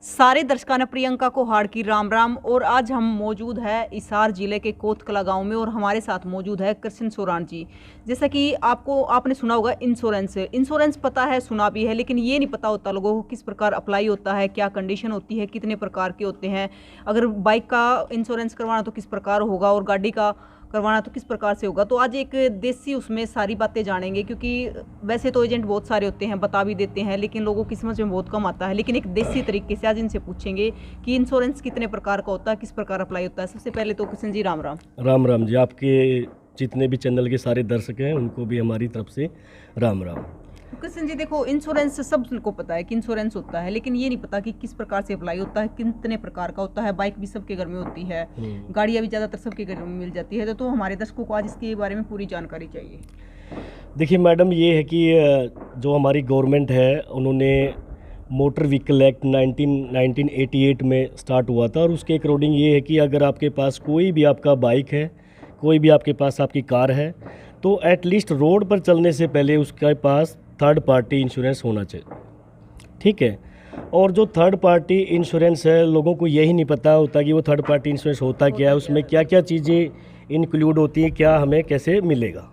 सारे दर्शकों ने प्रियंका को हाड़ की राम राम। और आज हम मौजूद है हिसार जिले के कोतकला गांव में और हमारे साथ मौजूद है कृष्ण सोरान जी। जैसा कि आपने सुना होगा इंश्योरेंस पता है, सुना भी है, लेकिन ये नहीं पता होता लोगों को किस प्रकार अप्लाई होता है, क्या कंडीशन होती है, कितने प्रकार के होते हैं। अगर बाइक का इंश्योरेंस करवाना तो किस प्रकार होगा और गाड़ी का करवाना तो किस प्रकार से होगा। तो आज एक देसी उसमें सारी बातें जानेंगे, क्योंकि वैसे तो एजेंट बहुत सारे होते हैं, बता भी देते हैं, लेकिन लोगों की समझ में बहुत कम आता है। लेकिन एक देसी तरीके से आज इनसे पूछेंगे कि इंश्योरेंस कितने प्रकार का होता है, किस प्रकार अप्लाई होता है। सबसे पहले तो कृष्ण जी राम राम। राम राम जी। आपके जितने भी चैनल के सारे दर्शक हैं उनको भी हमारी तरफ से राम राम। कृष्ण जी देखो, इंश्योरेंस सबको पता है कि इंश्योरेंस होता है, लेकिन ये नहीं पता कि किस प्रकार से अप्लाई होता है, कितने प्रकार का होता है। बाइक भी सबके घर में होती है, गाड़ियाँ भी ज़्यादातर सबके घर में मिल जाती है। तो हमारे दर्शकों को आज इसके बारे में पूरी जानकारी चाहिए। देखिए मैडम, ये है कि जो हमारी गवर्नमेंट है उन्होंने मोटर व्हीकल एक्ट 1988 में स्टार्ट हुआ था, और उसके अकॉर्डिंग ये है कि अगर आपके पास कोई भी आपका बाइक है, कोई भी आपके पास आपकी कार है, तो एटलीस्ट रोड पर चलने से पहले उसके पास थर्ड पार्टी इंश्योरेंस होना चाहिए। ठीक है। और जो थर्ड पार्टी इंश्योरेंस है, लोगों को यही नहीं पता होता कि वो थर्ड पार्टी इंश्योरेंस होता क्या है, उसमें क्या क्या चीज़ें इंक्लूड होती हैं, क्या हमें कैसे मिलेगा।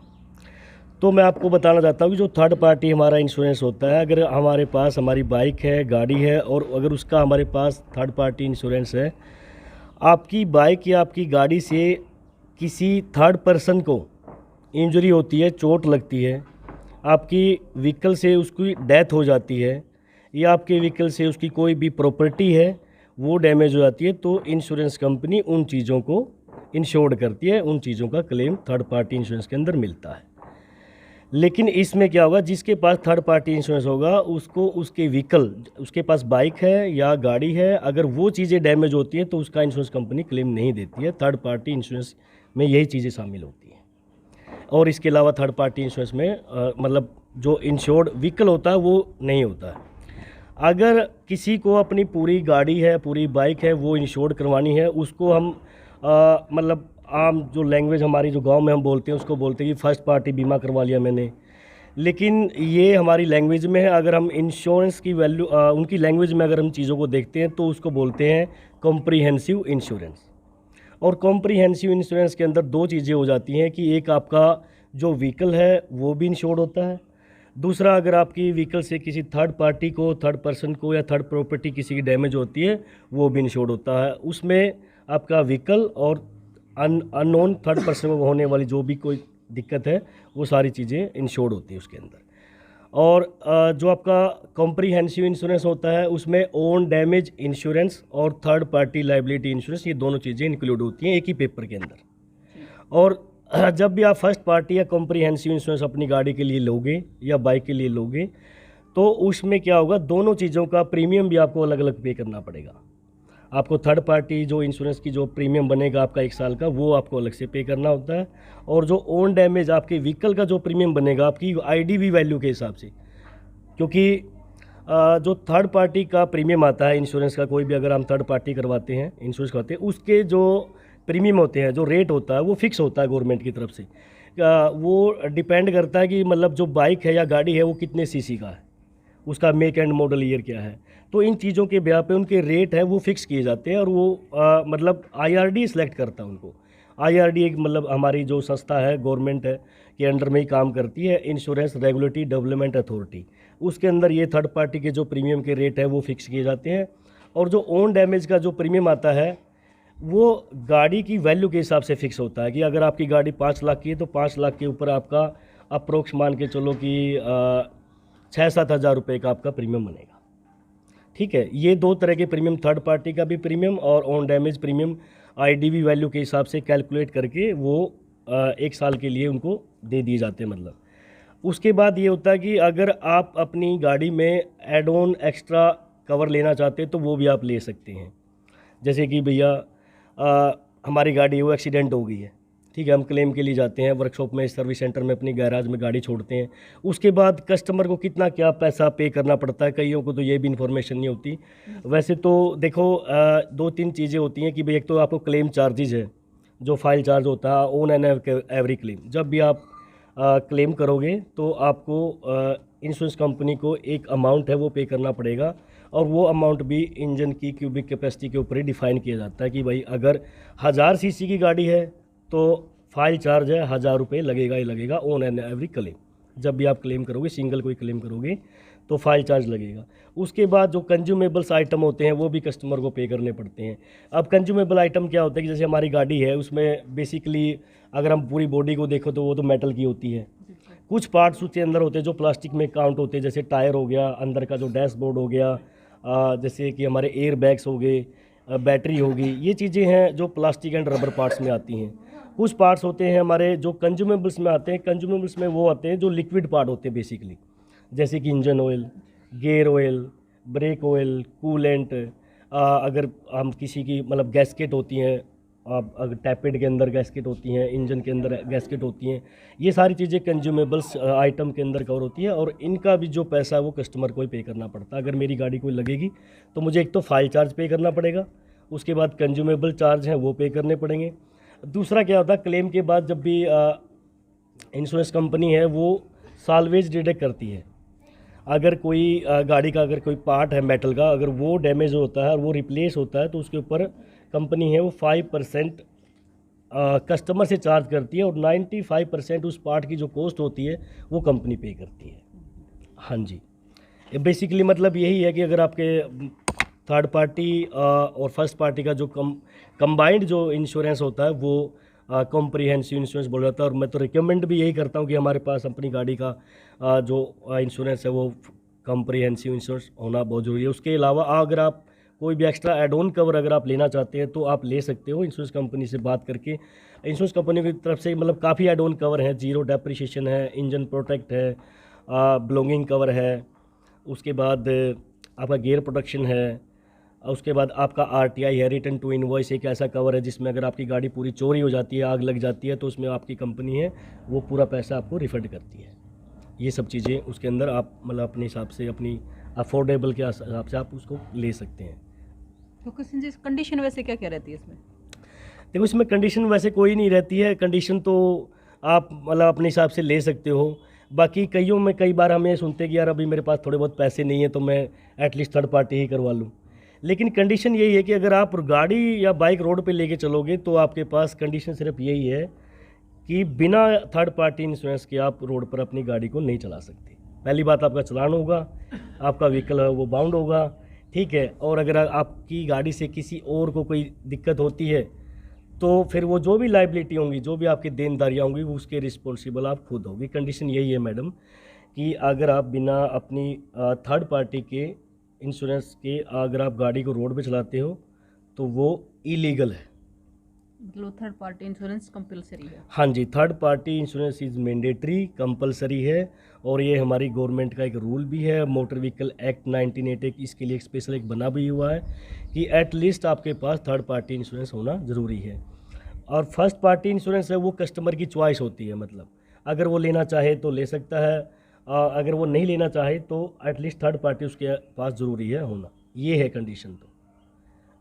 तो मैं आपको बताना चाहता हूँ कि जो थर्ड पार्टी हमारा इंश्योरेंस होता है, अगर हमारे पास हमारी बाइक है, गाड़ी है, और अगर उसका हमारे पास थर्ड पार्टी इंश्योरेंस है, आपकी बाइक या आपकी गाड़ी से किसी थर्ड पर्सन को इंजरी होती है, चोट लगती है, आपकी व्हीकल से उसकी डेथ हो जाती है, या आपके व्हीकल से उसकी कोई भी प्रॉपर्टी है वो डैमेज हो जाती है, तो इंश्योरेंस कंपनी उन चीज़ों को इंश्योर्ड करती है, उन चीज़ों का क्लेम थर्ड पार्टी इंश्योरेंस के अंदर मिलता है। लेकिन इसमें क्या होगा, जिसके पास थर्ड पार्टी इंश्योरेंस होगा उसको उसके व्हीकल, उसके पास बाइक है या गाड़ी है, अगर वो चीज़ें डैमेज होती हैं तो उसका इंश्योरेंस कंपनी क्लेम नहीं देती है। थर्ड पार्टी इंश्योरेंस में यही चीज़ें शामिल होती हैं। और इसके अलावा थर्ड पार्टी इंश्योरेंस में मतलब जो इंश्योर्ड व्हीकल होता है वो नहीं होता है। अगर किसी को अपनी पूरी गाड़ी है, पूरी बाइक है, वो इंश्योर्ड करवानी है, उसको हम मतलब आम जो लैंग्वेज हमारी जो गांव में हम बोलते हैं उसको बोलते हैं कि फर्स्ट पार्टी बीमा करवा लिया मैंने। लेकिन ये हमारी लैंग्वेज में है। अगर हम इंश्योरेंस की वैल्यू उनकी लैंग्वेज में अगर हम चीज़ों को देखते हैं तो उसको बोलते हैं कॉम्प्रिहेंसिव इंश्योरेंस। और कॉम्प्रिहेंसिव इंश्योरेंस के अंदर दो चीज़ें हो जाती हैं कि एक आपका जो व्हीकल है वो भी इंश्योर्ड होता है, दूसरा अगर आपकी व्हीकल से किसी थर्ड पार्टी को, थर्ड पर्सन को या थर्ड प्रॉपर्टी किसी की डैमेज होती है वो भी इंश्योर्ड होता है। उसमें आपका व्हीकल और अननोन थर्ड पर्सन को होने वाली जो भी कोई दिक्कत है वो सारी चीज़ें इंश्योर्ड होती है उसके अंदर। और जो आपका कॉम्प्रिहेंसिव इंश्योरेंस होता है उसमें ओन डैमेज इंश्योरेंस और थर्ड पार्टी लाइबिलिटी इंश्योरेंस, ये दोनों चीज़ें इंक्लूड होती हैं एक ही पेपर के अंदर। और जब भी आप फर्स्ट पार्टी या कॉम्प्रिहेंसिव इंश्योरेंस अपनी गाड़ी के लिए लोगे या बाइक के लिए लोगे तो उसमें क्या होगा, दोनों चीज़ों का प्रीमियम भी आपको अलग अलग पे करना पड़ेगा। आपको थर्ड पार्टी जो इंश्योरेंस की जो प्रीमियम बनेगा आपका 1 साल का, वो आपको अलग से पे करना होता है। और जो ओन डैमेज आपके व्हीकल का जो प्रीमियम बनेगा आपकी आईडीवी वैल्यू के हिसाब से, क्योंकि जो थर्ड पार्टी का प्रीमियम आता है इंश्योरेंस का, कोई भी अगर हम थर्ड पार्टी करवाते हैं, इंश्योरेंस करवाते हैं, उसके जो प्रीमियम होते हैं, जो रेट होता है वो फिक्स होता है गवर्नमेंट की तरफ से। वो डिपेंड करता है कि मतलब जो बाइक है या गाड़ी है वो कितने सीसी का है, उसका मेक एंड मॉडल ईयर क्या है। तो इन चीज़ों के ब्याह पे उनके रेट है वो फिक्स किए जाते हैं, और वो मतलब आईआरडी सेलेक्ट करता है उनको। आईआरडी एक मतलब हमारी जो संस्था है गवर्नमेंट है के अंडर में ही काम करती है, इंश्योरेंस रेगुलेटरी डेवलपमेंट अथॉरिटी। उसके अंदर ये थर्ड पार्टी के जो प्रीमियम के रेट है वो फिक्स किए जाते हैं। और जो ओन डैमेज का जो प्रीमियम आता है वो गाड़ी की वैल्यू के हिसाब से फिक्स होता है कि अगर आपकी गाड़ी 5 लाख की है तो 5 लाख के ऊपर आपका अप्रोक्स मान के चलो कि 6-7 हज़ार रुपये का आपका प्रीमियम बनेगा। ठीक है। ये दो तरह के प्रीमियम, थर्ड पार्टी का भी प्रीमियम और on damage premium IDV value के हिसाब से कैलकुलेट करके वो 1 साल के लिए उनको दे दिए जाते हैं। मतलब उसके बाद ये होता है कि अगर आप अपनी गाड़ी में एड ऑन एक्स्ट्रा कवर लेना चाहते हैं तो वो भी आप ले सकते हैं। जैसे कि भैया हमारी गाड़ी वो एक्सीडेंट हो गई है, ठीक है, हम क्लेम के लिए जाते हैं वर्कशॉप में, सर्विस सेंटर में, अपनी गैराज में गाड़ी छोड़ते हैं। उसके बाद कस्टमर को कितना क्या पैसा पे करना पड़ता है, कईयों को तो ये भी इन्फॉर्मेशन नहीं होती। वैसे तो देखो 2-3 चीज़ें होती हैं कि भाई एक तो आपको क्लेम चार्जेज है, जो फाइल चार्ज होता है ऑन एन एवरी क्लेम। जब भी आप क्लेम करोगे तो आपको इंश्योरेंस कंपनी को एक अमाउंट है वो पे करना पड़ेगा। और वो अमाउंट भी इंजन की क्यूबिक कैपेसिटी के ऊपर ही डिफाइन किया जाता है कि भाई अगर 1000 सीसी की गाड़ी है तो फाइल चार्ज है 1000 रुपये लगेगा ही लगेगा ऑन एन एवरी क्लेम। जब भी आप क्लेम करोगे, सिंगल कोई क्लेम करोगे तो फाइल चार्ज लगेगा। उसके बाद जो कंज्यूमेबल्स आइटम होते हैं वो भी कस्टमर को पे करने पड़ते हैं। अब कंज्यूमेबल आइटम क्या होता है कि जैसे हमारी गाड़ी है उसमें बेसिकली अगर हम पूरी बॉडी को देखो तो वो तो मेटल की होती है, कुछ पार्ट्स उसके अंदर होते हैं जो प्लास्टिक में काउंट होते हैं, जैसे टायर हो गया, अंदर का जो डैशबोर्ड हो गया, जैसे कि हमारे एयर बैग्स हो गए, बैटरी होगी, ये चीज़ें हैं जो प्लास्टिक एंड रबर पार्ट्स में आती हैं। कुछ पार्ट्स होते हैं हमारे जो कंज्यूमेबल्स में आते हैं, कंज्यूमेबल्स में वो आते हैं जो लिक्विड पार्ट होते हैं बेसिकली, जैसे कि engine oil, gear oil, brake oil, coolant, अगर हम किसी की मतलब गैस्केट होती हैं, अगर टैपेड के अंदर गैस्केट होती हैं, इंजन के अंदर गैस्केट होती हैं, ये सारी चीज़ें कंज्यूमेबल्स आइटम के अंदर कवर होती है और इनका भी जो पैसा है वो कस्टमर को ही पे करना पड़ता है। अगर मेरी गाड़ी कोई लगेगी तो मुझे एक तो फाइल चार्ज पे करना पड़ेगा, उसके बाद कंज्यूमेबल चार्ज हैं वो पे करने पड़ेंगे। दूसरा क्या होता है, क्लेम के बाद जब भी इंश्योरेंस कंपनी है वो साल्वेज डिडक्ट करती है। अगर कोई गाड़ी का अगर कोई पार्ट है मेटल का, अगर वो डैमेज होता है और वो रिप्लेस होता है तो उसके ऊपर कंपनी है वो 5% कस्टमर से चार्ज करती है और 95% उस पार्ट की जो कॉस्ट होती है वो कंपनी पे करती है। हाँ जी, बेसिकली मतलब यही है कि अगर आपके थर्ड पार्टी और फर्स्ट पार्टी का जो कंबाइंड जो इंश्योरेंस होता है वो कॉम्प्रिहेंसिव इंश्योरेंस बोला जाता है। और मैं तो रिकमेंड भी यही करता हूँ कि हमारे पास अपनी गाड़ी का जो इंश्योरेंस है वो कॉम्प्रिहेंसिव इंश्योरेंस होना बहुत ज़रूरी है। उसके अलावा अगर आप कोई भी एक्स्ट्रा एड ऑन कवर अगर आप लेना चाहते हैं तो आप ले सकते हो इंश्योरेंस कंपनी से बात करके। इंश्योरेंस कंपनी की तरफ से मतलब काफ़ी एड ऑन कवर है, जीरो डेप्रिसिएशन है, इंजन प्रोटेक्ट है, ब्लोइंग कवर है, उसके बाद आपका गियर प्रोटेक्शन है, उसके बाद आपका RTI है, रिटर्न टू इनवॉइस, एक ऐसा कवर है जिसमें अगर आपकी गाड़ी पूरी चोरी हो जाती है, आग लग जाती है तो उसमें आपकी कंपनी है वो पूरा पैसा आपको रिफंड करती है। ये सब चीज़ें उसके अंदर आप मतलब अपने हिसाब से अपनी अफोर्डेबल के हिसाब से आप उसको ले सकते हैं। तो कृष्ण जी कंडीशन वैसे क्या क्या रहती है इसमें? देखो इसमें कंडीशन वैसे कोई नहीं रहती है, कंडीशन तो आप मतलब अपने हिसाब से ले सकते हो। बाकी कईयों में कई बार हम ये सुनते हैं कि यार अभी मेरे पास थोड़े बहुत पैसे नहीं है तो मैं एटलीस्ट थर्ड पार्टी ही करवा लूँ। लेकिन कंडीशन यही है कि अगर आप गाड़ी या बाइक रोड पे लेके चलोगे तो आपके पास कंडीशन सिर्फ यही है कि बिना थर्ड पार्टी इंश्योरेंस के आप रोड पर अपनी गाड़ी को नहीं चला सकते। पहली बात आपका चालान होगा, आपका व्हीकल है वो बाउंड होगा, ठीक है। और अगर आपकी गाड़ी से किसी और को कोई दिक्कत होती है तो फिर वो जो भी लाइबिलिटी होंगी, जो भी आपकी देनदारियाँ होंगी उसके रिस्पॉन्सिबल आप खुद होगी। कंडीशन यही है मैडम कि अगर आप बिना अपनी थर्ड पार्टी के इंश्योरेंस के अगर आप गाड़ी को रोड पे चलाते हो तो वो इलीगल है। मतलब थर्ड पार्टी इंश्योरेंस कंपलसरी है? हाँ जी, third party insurance is mandatory, compulsory है और ये हमारी गवर्नमेंट का एक रूल भी है। मोटर व्हीकल एक्ट 1988 इसके लिए एक स्पेशल एक बना भी हुआ है कि एटलीस्ट आपके पास थर्ड पार्टी इंश्योरेंस होना ज़रूरी है। और फर्स्ट पार्टी इंश्योरेंस है वो कस्टमर की चॉइस होती है, मतलब अगर वो लेना चाहे तो ले सकता है, अगर वो नहीं लेना चाहे तो एटलीस्ट थर्ड पार्टी उसके पास ज़रूरी है होना। ये है कंडीशन तो,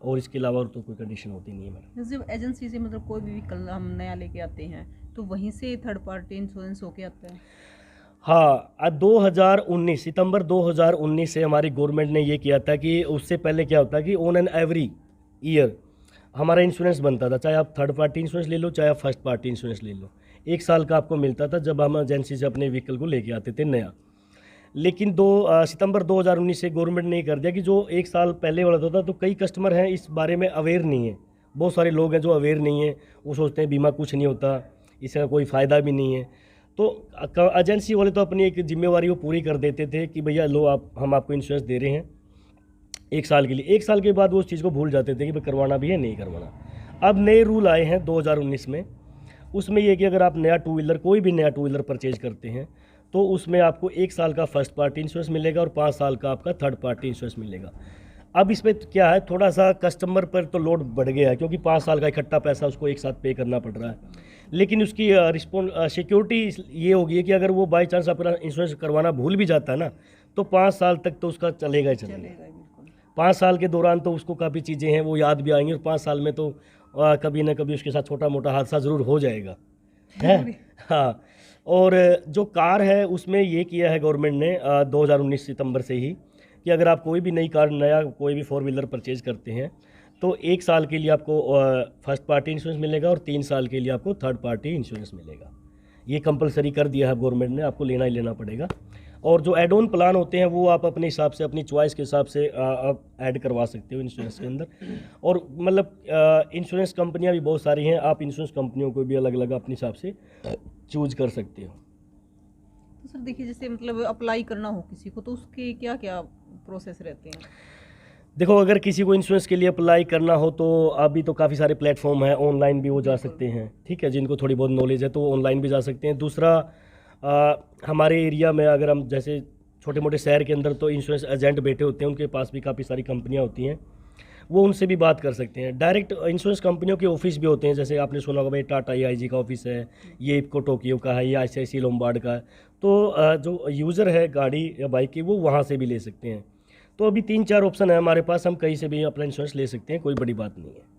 और इसके अलावा तो कोई कंडीशन होती नहीं है मैडम। जैसे एजेंसी से मतलब कोई भी व्हीकल हम नया लेके आते हैं तो वहीं से थर्ड पार्टी इंश्योरेंस होके आता है? हाँ, 2019 सितंबर 2019 से हमारी गवर्नमेंट ने ये किया था कि उससे पहले क्या होता है कि ऑन एन एवरी ईयर हमारा इंश्योरेंस बनता था, चाहे आप थर्ड पार्टी इंश्योरेंस ले लो चाहे आप फर्स्ट पार्टी इंश्योरेंस ले लो। 1 साल का आपको मिलता था जब हम एजेंसी से अपने व्हीकल को लेके आते थे नया। लेकिन सितंबर 2019 से गवर्नमेंट ने ये कर दिया कि जो 1 साल पहले वाला होता था तो कई कस्टमर हैं इस बारे में अवेयर नहीं है। बहुत सारे लोग हैं जो अवेयर नहीं है, वो सोचते हैं बीमा कुछ नहीं होता, इसका कोई फ़ायदा भी नहीं है। तो एजेंसी वाले तो अपनी एक जिम्मेवारी वो पूरी कर देते थे कि भैया लो आप, हम आपको इंश्योरेंस दे रहे हैं 1 साल के लिए। 1 साल के बाद वो उस चीज़ को भूल जाते थे कि भाई करवाना भी है नहीं करवाना। अब नए रूल आए हैं 2019 में, उसमें ये कि अगर आप नया टू व्हीलर कोई भी नया टू व्हीलर परचेज करते हैं तो उसमें आपको 1 साल का फर्स्ट पार्टी इंश्योरेंस मिलेगा और 5 साल का आपका थर्ड पार्टी इंश्योरेंस मिलेगा। अब इसमें क्या है, थोड़ा सा कस्टमर पर तो लोड बढ़ गया है क्योंकि 5 साल का इकट्ठा पैसा उसको एक साथ पे करना पड़ रहा है। लेकिन उसकी सिक्योरिटी ये होगी कि अगर वो बाई चांस अपना इंश्योरेंस करवाना भूल भी जाता है ना तो 5 साल तक तो उसका चलेगा ही चलेगा। 5 साल के दौरान तो उसको काफ़ी चीज़ें हैं वो याद भी आएंगी और 5 साल में तो कभी ना कभी उसके साथ छोटा मोटा हादसा ज़रूर हो जाएगा है। हाँ, और जो कार है उसमें ये किया है गवर्नमेंट ने 2019 सितंबर से ही कि अगर आप कोई भी नई कार, नया कोई भी 4 व्हीलर परचेज करते हैं तो 1 साल के लिए आपको फर्स्ट पार्टी इंश्योरेंस मिलेगा और 3 साल के लिए आपको थर्ड पार्टी इंश्योरेंस मिलेगा। ये कंपलसरी कर दिया है गवर्नमेंट ने, आपको लेना ही लेना पड़ेगा। और जो एड ऑन प्लान होते हैं वो आप अपने हिसाब से, अपनी चॉइस के हिसाब से आप ऐड करवा सकते हो इंश्योरेंस के अंदर। और मतलब इंश्योरेंस कंपनियां भी बहुत सारी हैं, आप इंश्योरेंस कंपनियों को भी अलग अलग अपने हिसाब से चूज कर सकते हो। तो सर देखिए, जैसे मतलब अप्लाई करना हो किसी को तो उसके क्या क्या प्रोसेस रहते हैं? देखो, अगर किसी को इंश्योरेंस के लिए अप्लाई करना हो तो अभी तो काफ़ी सारे प्लेटफॉर्म हैं, ऑनलाइन भी वो जा सकते हैं, ठीक है। जिनको थोड़ी बहुत नॉलेज है तो वो ऑनलाइन भी जा सकते हैं। दूसरा, हमारे एरिया में अगर हम जैसे छोटे मोटे शहर के अंदर तो इंश्योरेंस एजेंट बैठे होते हैं, उनके पास भी काफ़ी सारी कंपनियां होती हैं, वो उनसे भी बात कर सकते हैं। डायरेक्ट इंश्योरेंस कंपनियों के ऑफिस भी होते हैं, जैसे आपने सुना होगा भाई टाटा AIG का ऑफिस है, ये इपको टोक्यो का है, या ICICI लोम्बार्ड का है। तो जो यूज़र है गाड़ी या बाइक की, वो वहाँ से भी ले सकते हैं। तो अभी 3-4 ऑप्शन है हमारे पास, हम कहीं से भी अपना इंश्योरेंस ले सकते हैं, कोई बड़ी बात नहीं है।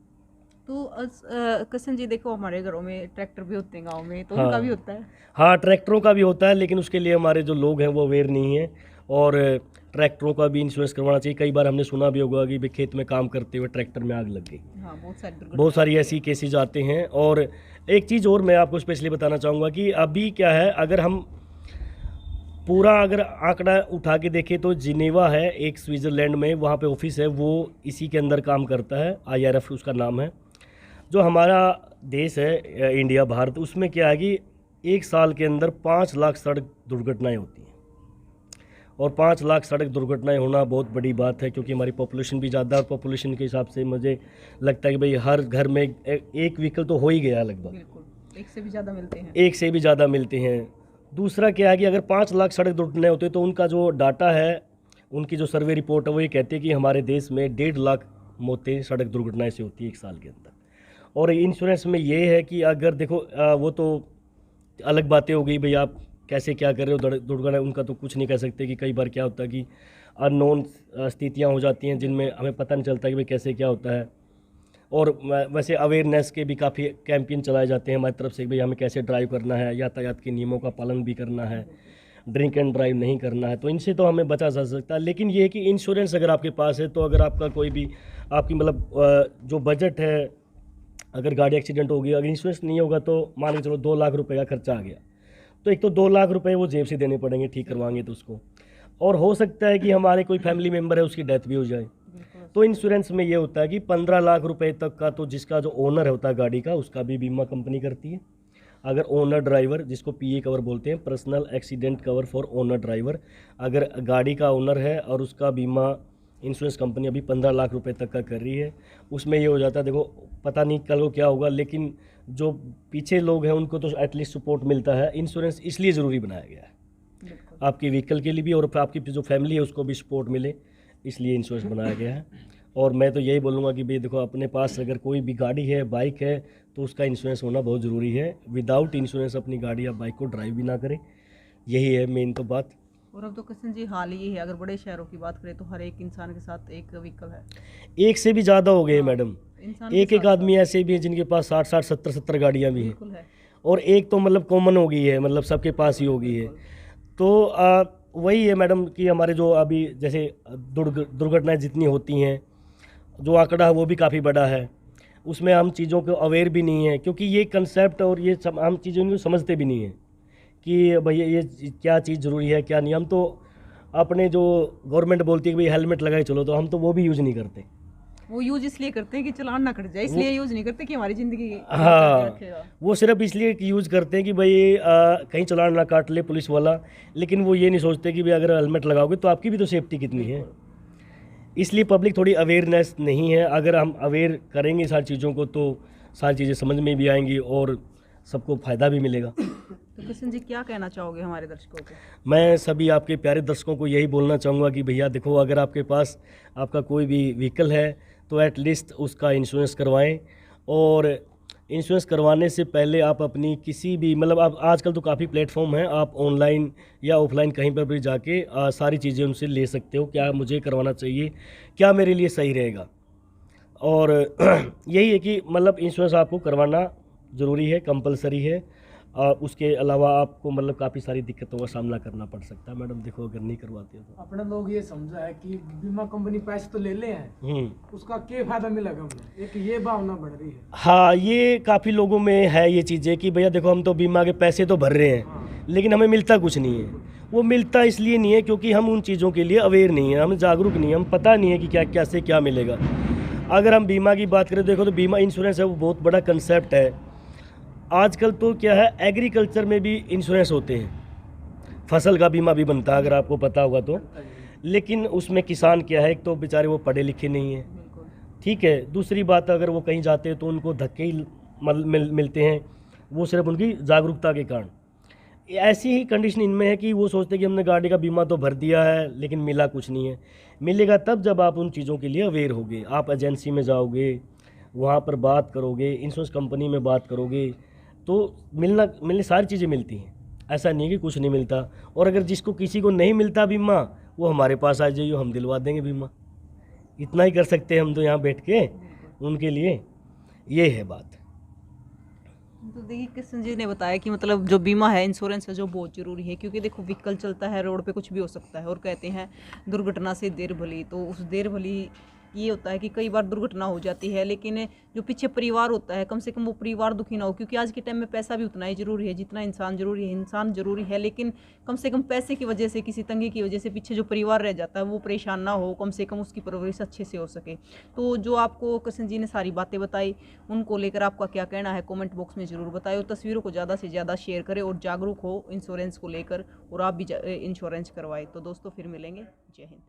तो किशन जी देखो, हमारे घरों में ट्रैक्टर भी होते हैं गांव में, तो उनका भी होता है? हाँ, ट्रैक्टरों का भी होता है, लेकिन उसके लिए हमारे जो लोग हैं वो अवेयर नहीं है। और ट्रैक्टरों का भी इंश्योरेंस करवाना चाहिए। कई बार हमने सुना भी होगा कि भाई खेत में काम करते हुए ट्रैक्टर में आग लग गई। हाँ, बहुत सारी ऐसी केसेज आते हैं। और एक चीज़ और मैं आपको स्पेशली बताना चाहूँगा कि अभी क्या है, अगर हम पूरा अगर आंकड़ा उठा के देखें तो जिनेवा है एक स्विट्ज़रलैंड में, वहाँ पे ऑफिस है, वो इसी के अंदर काम करता है, IRF उसका नाम है। जो हमारा देश है इंडिया, भारत, उसमें क्या है कि 1 साल के अंदर 5 लाख सड़क दुर्घटनाएं होती हैं। और 5 लाख सड़क दुर्घटनाएं होना बहुत बड़ी बात है, क्योंकि हमारी पॉपुलेशन भी ज़्यादा है। और पॉपुलेशन के हिसाब से मुझे लगता है कि भाई हर घर में एक व्हीकल तो हो ही गया लगभग। बिल्कुल, एक से भी ज़्यादा मिलते हैं। एक से भी ज़्यादा मिलते हैं। दूसरा क्या है कि अगर 5 लाख सड़क दुर्घटनाएं होती है तो उनका जो डाटा है, उनकी जो सर्वे रिपोर्ट है, वो ये कहती है कि हमारे देश में 1.5 लाख मौतें सड़क दुर्घटनाएं से होती है 1 साल के अंदर। और इंश्योरेंस में ये है कि अगर देखो वो तो अलग बातें हो गई भाई, आप कैसे क्या कर रहे हो दुर्घटना, उनका तो कुछ नहीं कह सकते। कि कई बार क्या होता है कि अननोन स्थितियाँ हो जाती हैं जिनमें हमें पता नहीं चलता कि भाई कैसे क्या होता है। और वैसे अवेयरनेस के भी काफ़ी कैंपेन चलाए जाते हैं हमारी तरफ से कि भाई हमें कैसे ड्राइव करना है, यातायात के नियमों का पालन भी करना है, ड्रिंक एंड ड्राइव नहीं करना है। तो इनसे तो हमें बचा जा सकता है। लेकिन ये है कि इंश्योरेंस अगर आपके पास है तो अगर आपका कोई भी आपकी मतलब जो बजट है, अगर गाड़ी एक्सीडेंट हो गई, अगर इंश्योरेंस नहीं होगा तो मान के चलो 2 लाख रुपए का खर्चा आ गया, तो एक तो 2 लाख रुपए वो जेब से देने पड़ेंगे ठीक करवाएंगे तो उसको। और हो सकता है कि हमारे कोई फैमिली मेम्बर है उसकी डेथ भी हो जाए। तो इंश्योरेंस में ये होता है कि 15 लाख रुपए तक का तो जिसका जो ओनर होता है गाड़ी का, उसका भी बीमा कंपनी करती है। अगर ओनर ड्राइवर, जिसको PA कवर बोलते हैं, personal accident cover for owner driver, अगर गाड़ी का ओनर है और उसका बीमा इंश्योरेंस कंपनी अभी 15 लाख रुपए तक का कर रही है, उसमें ये हो जाता है, देखो पता नहीं कल को क्या होगा, लेकिन जो पीछे लोग हैं उनको तो एटलीस्ट सपोर्ट मिलता है। इंश्योरेंस इसलिए ज़रूरी बनाया गया है, आपके व्हीकल के लिए भी और आपकी जो फैमिली है उसको भी सपोर्ट मिले, इसलिए इंश्योरेंस बनाया गया है। और मैं तो यही बोलूँगा कि भाई देखो, अपने पास अगर कोई भी गाड़ी है, बाइक है, तो उसका इंश्योरेंस होना बहुत ज़रूरी है। विदाउट इंश्योरेंस अपनी गाड़ी या बाइक को ड्राइव भी ना करें, यही है मेन तो बात। और अब तो किशन जी हाल ही है, अगर बड़े शहरों की बात करें तो हर एक इंसान के साथ एक व्हीकल है। एक से भी ज़्यादा हो गए मैडम, इंसान एक आदमी ऐसे भी है जिनके पास 60-60, 70-70 गाड़ियाँ भी हैं। बिल्कुल है। और एक तो मतलब कॉमन हो गई है, मतलब सबके पास ही हो गई है। तो वही है मैडम कि हमारे जो अभी जैसे दुर्घटनाएं जितनी होती हैं, जो आंकड़ा है वो भी काफ़ी बड़ा है, उसमें हम चीज़ों को अवेयर भी नहीं है, क्योंकि ये कंसेप्ट और ये हम चीज़ों को समझते भी नहीं हैं कि भैया ये क्या चीज़ ज़रूरी है क्या नहीं। हम तो अपने जो गवर्नमेंट बोलती है कि भाई हेलमेट लगाए चलो, तो हम तो वो भी यूज़ नहीं करते। वो यूज इसलिए करते हैं कि चलान ना कट जाए, इसलिए यूज नहीं करते कि हमारी ज़िंदगी हाँ, वो सिर्फ इसलिए यूज़ करते हैं कि भाई कहीं चलान ना काट ले पुलिस वाला, लेकिन वो ये नहीं सोचते कि भाई अगर हेलमेट लगाओगे तो आपकी भी तो सेफ्टी कितनी है। इसलिए पब्लिक थोड़ी अवेयरनेस नहीं है। अगर हम अवेयर करेंगे सारी चीज़ों को तो सारी चीज़ें समझ में भी आएंगी और सबको फ़ायदा भी मिलेगा। तो किशन जी क्या कहना चाहोगे हमारे दर्शकों को? मैं सभी आपके प्यारे दर्शकों को यही बोलना चाहूँगा कि भैया देखो, अगर आपके पास आपका कोई भी व्हीकल है तो एटलीस्ट उसका इंश्योरेंस करवाएं। और इंश्योरेंस करवाने से पहले आप अपनी किसी भी मतलब आप आजकल तो काफ़ी प्लेटफॉर्म हैं, आप ऑनलाइन या ऑफलाइन कहीं पर भी जाके सारी चीज़ें उनसे ले सकते हो, क्या मुझे करवाना चाहिए, क्या मेरे लिए सही रहेगा। और यही है कि मतलब इंश्योरेंस आपको करवाना ज़रूरी है, कंपलसरी है। उसके अलावा आपको मतलब काफ़ी सारी दिक्कतों का सामना करना पड़ सकता है मैडम। देखो अगर नहीं करवाते हो तो अपने लोग ये समझा है कि बीमा कंपनी पैसे तो ले ले हैं, उसका क्या फायदा मिलेगा हमें, एक ये भावना बढ़ रही है। हाँ, ये काफ़ी लोगों में है ये चीज़ें कि भैया देखो हम तो बीमा के पैसे तो भर रहे हैं लेकिन हमें मिलता कुछ नहीं है। वो मिलता इसलिए नहीं है क्योंकि हम उन चीज़ों के लिए अवेयर नहीं है, हम जागरूक नहीं है, हम पता नहीं है कि क्या कैसे क्या मिलेगा। अगर हम बीमा की बात करें, देखो तो बीमा इंश्योरेंस है वो बहुत बड़ा कंसेप्ट है। आजकल तो क्या है, एग्रीकल्चर में भी इंश्योरेंस होते हैं, फसल का बीमा भी बनता है अगर आपको पता होगा तो। लेकिन उसमें किसान क्या है, एक तो बेचारे वो पढ़े लिखे नहीं हैं, ठीक है। दूसरी बात, अगर वो कहीं जाते हैं तो उनको धक्के ही मिलते हैं, वो सिर्फ उनकी जागरूकता के कारण। ऐसी ही कंडीशन इनमें है कि वो सोचते हैं कि हमने गाड़ी का बीमा तो भर दिया है लेकिन मिला कुछ नहीं है। मिलेगा तब जब आप उन चीज़ों के लिए अवेयर होगे, आप एजेंसी में जाओगे, वहाँ पर बात करोगे, इंश्योरेंस कंपनी में बात करोगे तो मिलने सारी चीज़ें मिलती हैं। ऐसा नहीं है कि कुछ नहीं मिलता। और अगर जिसको किसी को नहीं मिलता बीमा, वो हमारे पास आ जाइए, हम दिलवा देंगे बीमा। इतना ही कर सकते हैं हम तो यहाँ बैठ के उनके लिए, ये है बात। तो देखिए कृष्ण जी ने बताया कि मतलब जो बीमा है, इंश्योरेंस है, जो बहुत ज़रूरी है, क्योंकि देखो व्हीकल चलता है, रोड पे कुछ भी हो सकता है। और कहते हैं दुर्घटना से देर भली, तो उस देर भली ये होता है कि कई बार दुर्घटना हो जाती है, लेकिन जो पीछे परिवार होता है, कम से कम वो परिवार दुखी ना हो। क्योंकि आज के टाइम में पैसा भी उतना ही ज़रूरी है जितना इंसान ज़रूरी है। इंसान ज़रूरी है, लेकिन कम से कम पैसे की वजह से, किसी तंगी की वजह से पीछे जो परिवार रह जाता है वो परेशान ना हो, कम से कम उसकी परवरिश अच्छे से हो सके। तो जो आपको कृष्ण जी ने सारी बातें बताई, उनको लेकर आपका क्या कहना है कमेंट बॉक्स में ज़रूर बताएं। और तस्वीरों को ज़्यादा से ज़्यादा शेयर करें और जागरूक हो इंश्योरेंस को लेकर, और आप भी इंश्योरेंस करवाएं। तो दोस्तों फिर मिलेंगे। जय हिंद।